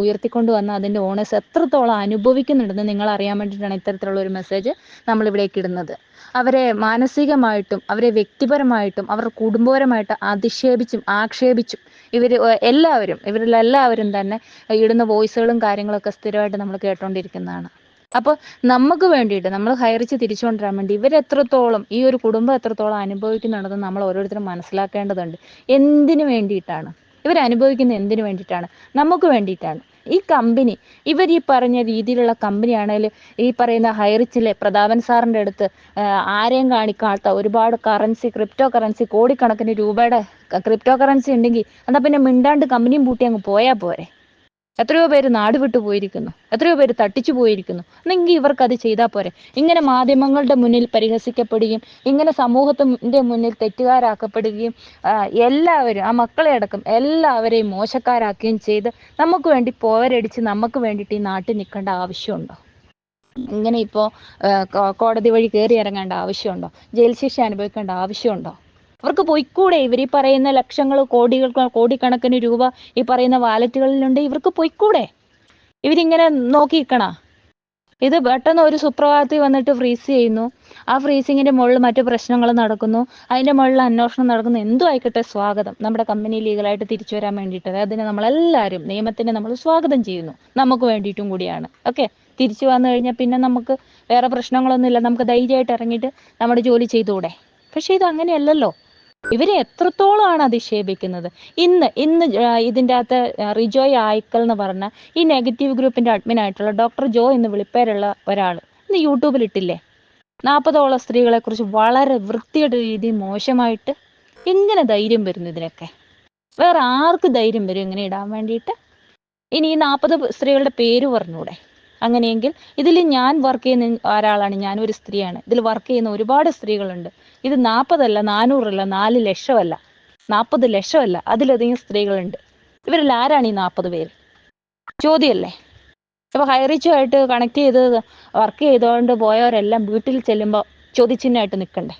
ഉയർത്തിക്കൊണ്ട് വന്ന അതിൻ്റെ ഓണേഴ്സ് എത്രത്തോളം അനുഭവിക്കുന്നുണ്ടെന്ന് നിങ്ങൾ അറിയാൻ വേണ്ടിയിട്ടാണ് ഇത്തരത്തിലുള്ള ഒരു മെസ്സേജ് നമ്മളിവിടേക്ക് ഇടുന്നത്. അവരെ മാനസികമായിട്ടും അവരെ വ്യക്തിപരമായിട്ടും അവരുടെ കുടുംബപരമായിട്ട് അധിക്ഷേപിച്ചും ആക്ഷേപിച്ചും ഇവരിലെല്ലാവരും തന്നെ ഇടുന്ന വോയിസുകളും കാര്യങ്ങളൊക്കെ സ്ഥിരമായിട്ട് നമ്മൾ കേട്ടോണ്ടിരിക്കുന്നതാണ്. അപ്പോൾ നമുക്ക് വേണ്ടിയിട്ട് നമ്മൾ ഹൈറിച്ച് തിരിച്ചു കൊണ്ടുവരാൻ വേണ്ടി ഇവരെത്രത്തോളം ഈ ഒരു കുടുംബം എത്രത്തോളം അനുഭവിക്കുന്നുണ്ടെന്ന് നമ്മൾ ഓരോരുത്തരും മനസ്സിലാക്കേണ്ടതുണ്ട്. എന്തിനു വേണ്ടിയിട്ടാണ് ഇവരനുഭവിക്കുന്നത്? എന്തിനു വേണ്ടിയിട്ടാണ്? നമുക്ക് വേണ്ടിയിട്ടാണ്. ഈ കമ്പനി ഇവർ ഈ പറഞ്ഞ രീതിയിലുള്ള കമ്പനിയാണെങ്കിൽ ഈ പറയുന്ന ഹൈറിച്ചിലെ പ്രതാപൻ സാറിൻ്റെ അടുത്ത് ആരെയും കാണിക്കാത്ത ഒരുപാട് ക്രിപ്റ്റോ കറൻസി കോടിക്കണക്കിന് രൂപയുടെ ക്രിപ്റ്റോ കറൻസി ഉണ്ടെങ്കിൽ എന്നാൽ പിന്നെ മിണ്ടാണ്ട് കമ്പനിയും പൂട്ടി അങ്ങ് പോയാൽ പോരെ? എത്രയോ പേര് നാട് വിട്ടു പോയിരിക്കുന്നു, എത്രയോ പേര് തട്ടിച്ചു പോയിരിക്കുന്നു. എന്നെങ്കിൽ ഇവർക്കത് ചെയ്താൽ പോരെ? ഇങ്ങനെ മാധ്യമങ്ങളുടെ മുന്നിൽ പരിഹസിക്കപ്പെടുകയും ഇങ്ങനെ സമൂഹത്തിൻ്റെ മുന്നിൽ തെറ്റുകാരാക്കപ്പെടുകയും എല്ലാവരും ആ മക്കളെ അടക്കം എല്ലാവരെയും മോശക്കാരാക്കുകയും ചെയ്ത് നമുക്ക് വേണ്ടി പോരടിച്ച് നമുക്ക് വേണ്ടിയിട്ട് ഈ നാട്ടിൽ നിൽക്കേണ്ട ആവശ്യമുണ്ടോ? ഇങ്ങനെ ഇപ്പോൾ കോടതി വഴി കയറി ഇറങ്ങേണ്ട ആവശ്യമുണ്ടോ? ജയിൽ ശിക്ഷ അനുഭവിക്കേണ്ട ആവശ്യമുണ്ടോ? അവർക്ക് പൊയ്ക്കൂടെ? ഇവർ ഈ പറയുന്ന ലക്ഷങ്ങൾ കോടിക്കണക്കിന് രൂപ ഈ പറയുന്ന വാലറ്റുകളിലുണ്ട്, ഇവർക്ക് പൊയ്ക്കൂടെ? ഇവരിങ്ങനെ നോക്കിയിരിക്കണ? ഇത് പെട്ടെന്ന് ഒരു സുപ്രഭാതത്തിൽ വന്നിട്ട് ഫ്രീസ് ചെയ്യുന്നു. ആ ഫ്രീസിങ്ങിന്റെ മുകളിൽ മറ്റു പ്രശ്നങ്ങൾ നടക്കുന്നു, അതിന്റെ മുകളിൽ അന്വേഷണം നടക്കുന്നു. എന്തും ആയിക്കോട്ടെ, സ്വാഗതം. നമ്മുടെ കമ്പനി ലീഗലായിട്ട് തിരിച്ചു വരാൻ വേണ്ടിയിട്ട് അതിനെ നമ്മളെല്ലാവരും നിയമത്തിനെ നമ്മൾ സ്വാഗതം ചെയ്യുന്നു. നമുക്ക് വേണ്ടിയിട്ടും കൂടിയാണ്. ഓക്കെ, തിരിച്ചു വന്നു കഴിഞ്ഞാൽ പിന്നെ നമുക്ക് വേറെ പ്രശ്നങ്ങളൊന്നുമില്ല, നമുക്ക് ധൈര്യമായിട്ട് ഇറങ്ങിയിട്ട് നമ്മുടെ ജോലി ചെയ്തുകൂടെ? പക്ഷെ ഇത് അങ്ങനെയല്ലല്ലോ. ഇവരെ എത്രത്തോളമാണ് അധിക്ഷേപിക്കുന്നത്. ഇന്ന് ഇതിൻ്റെ അകത്ത് റിജോയ് ആയിക്കൽ എന്ന് പറഞ്ഞ ഈ നെഗറ്റീവ് ഗ്രൂപ്പിന്റെ അഡ്മിൻ ആയിട്ടുള്ള ഡോക്ടർ ജോ എന്ന് വിളിപ്പേരുള്ള ഒരാൾ ഇന്ന് യൂട്യൂബിൽ ഇട്ടില്ലേ 40ഓളം സ്ത്രീകളെ കുറിച്ച് വളരെ വൃത്തിയുടെ രീതിയിൽ മോശമായിട്ട്. എങ്ങനെ ധൈര്യം വരുന്നു ഇതിനൊക്കെ? വേറെ ആർക്ക് ധൈര്യം വരും ഇങ്ങനെ ഇടാൻ വേണ്ടിയിട്ട്? ഇനി ഈ 40 സ്ത്രീകളുടെ പേര് പറഞ്ഞൂടെ? അങ്ങനെയെങ്കിൽ ഇതിൽ ഞാൻ വർക്ക് ചെയ്യുന്ന ഒരാളാണ്, ഞാനൊരു സ്ത്രീയാണ്. ഇതിൽ വർക്ക് ചെയ്യുന്ന ഒരുപാട് സ്ത്രീകളുണ്ട്. ഇത് 40 അല്ല, 400 അല്ല, 4 ലക്ഷമല്ല, 40 ലക്ഷമല്ല, അതിലധികം സ്ത്രീകളുണ്ട്. ഇവരിൽ ആരാണ് ഈ 40 പേര്? ചോദ്യമല്ലേ? അപ്പോൾ ഹൈറിച്ചുമായിട്ട് കണക്ട് ചെയ്ത് വർക്ക് ചെയ്തുകൊണ്ട് പോയവരെല്ലാം വീട്ടിൽ ചെല്ലുമ്പോൾ ചോദ്യചിഹ്നമായിട്ട് നിൽക്കണ്ടേ?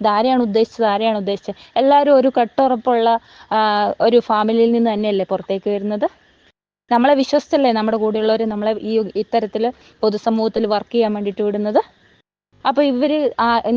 ഇതാരെയാണ് ഉദ്ദേശിച്ചത്? എല്ലാവരും ഒരു കട്ടുറപ്പുള്ള ഒരു ഫാമിലിയിൽ നിന്ന് തന്നെയല്ലേ പുറത്തേക്ക് വരുന്നത്? നമ്മളെ വിശ്വസിച്ചല്ലേ നമ്മുടെ കൂടെയുള്ളവർ നമ്മളെ ഇത്തരത്തിൽ പൊതുസമൂഹത്തിൽ വർക്ക് ചെയ്യാൻ വേണ്ടിയിട്ട് വിടുന്നത്? അപ്പോൾ ഇവര്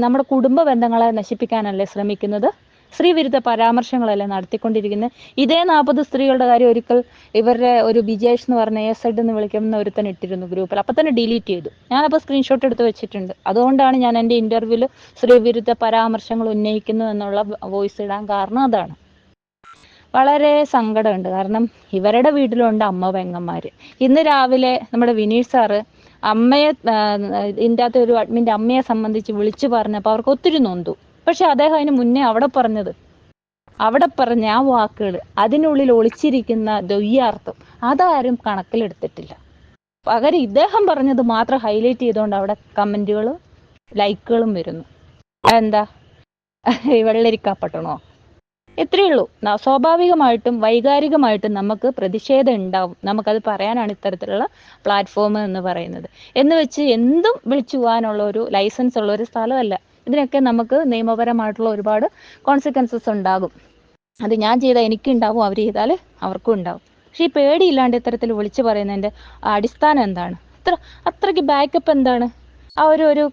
നമ്മുടെ കുടുംബ ബന്ധങ്ങളെ നശിപ്പിക്കാനല്ലേ ശ്രമിക്കുന്നത്? സ്ത്രീവിരുദ്ധ പരാമർശങ്ങളല്ലേ നടത്തിക്കൊണ്ടിരിക്കുന്നത്? ഇതേ 40 സ്ത്രീകളുടെ കാര്യം ഒരിക്കൽ ഇവരുടെ ഒരു ബിജേഷ് എന്ന് പറഞ്ഞ AZ എന്ന് വിളിക്കുന്ന ഒരുത്തൻ ഇട്ടിരുന്നു ഗ്രൂപ്പിൽ. അപ്പം തന്നെ ഡിലീറ്റ് ചെയ്തു. ഞാനപ്പോൾ സ്ക്രീൻഷോട്ട് എടുത്ത് വെച്ചിട്ടുണ്ട്. അതുകൊണ്ടാണ് ഞാൻ എൻ്റെ ഇൻ്റർവ്യൂവിൽ സ്ത്രീവിരുദ്ധ പരാമർശങ്ങൾ ഉന്നയിക്കുന്നു എന്നുള്ള വോയിസ് ഇടാൻ കാരണം അതാണ്. വളരെ സങ്കടമുണ്ട്. കാരണം ഇവരുടെ വീട്ടിലുണ്ട് അമ്മ പെങ്ങന്മാർ. ഇന്ന് രാവിലെ നമ്മുടെ വിനീഷ് സാറ് അമ്മയെ ഇതിൻ്റെ അകത്ത് ഒരു അഡ്മിൻ്റെ അമ്മയെ സംബന്ധിച്ച് വിളിച്ചു പറഞ്ഞപ്പോൾ അവർക്ക് ഒത്തിരി നൊന്തു. പക്ഷെ അദ്ദേഹം അതിന് മുന്നേ അവിടെ പറഞ്ഞ ആ വാക്കുകൾ, അതിനുള്ളിൽ ഒളിച്ചിരിക്കുന്ന ദ്വയ്യാർത്ഥം അതാരും കണക്കിലെടുത്തിട്ടില്ല. പകരം ഇദ്ദേഹം പറഞ്ഞത് മാത്രം ഹൈലൈറ്റ് ചെയ്തുകൊണ്ട് അവിടെ കമൻറ്റുകളും ലൈക്കുകളും വരുന്നു. അതെന്താ? വെള്ളരിക്കാപ്പട്ടണോ? ഇത്രയേ ഉള്ളൂ. സ്വാഭാവികമായിട്ടും വൈകാരികമായിട്ടും നമുക്ക് പ്രതിഷേധം ഉണ്ടാവും. നമുക്കത് പറയാനാണ് ഇത്തരത്തിലുള്ള പ്ലാറ്റ്ഫോം എന്ന് പറയുന്നത്. എന്ന് വെച്ച് എന്തും വിളിച്ചു പോകാനുള്ള ഒരു ലൈസൻസ് ഉള്ള ഒരു സ്ഥലമല്ല. ഇതിനൊക്കെ നമുക്ക് നിയമപരമായിട്ടുള്ള ഒരുപാട് കോൺസിക്വൻസസ് ഉണ്ടാകും. അത് ഞാൻ ചെയ്താൽ എനിക്കുണ്ടാവും, അവർ ചെയ്താൽ അവർക്കും ഉണ്ടാവും. പക്ഷെ ഈ പേടിയില്ലാണ്ട് ഇത്തരത്തിൽ വിളിച്ചു പറയുന്നതിൻ്റെ അടിസ്ഥാനം എന്താണ്? അത്രയ്ക്ക് ബാക്കപ്പ് എന്താണ്? ആ ഒരു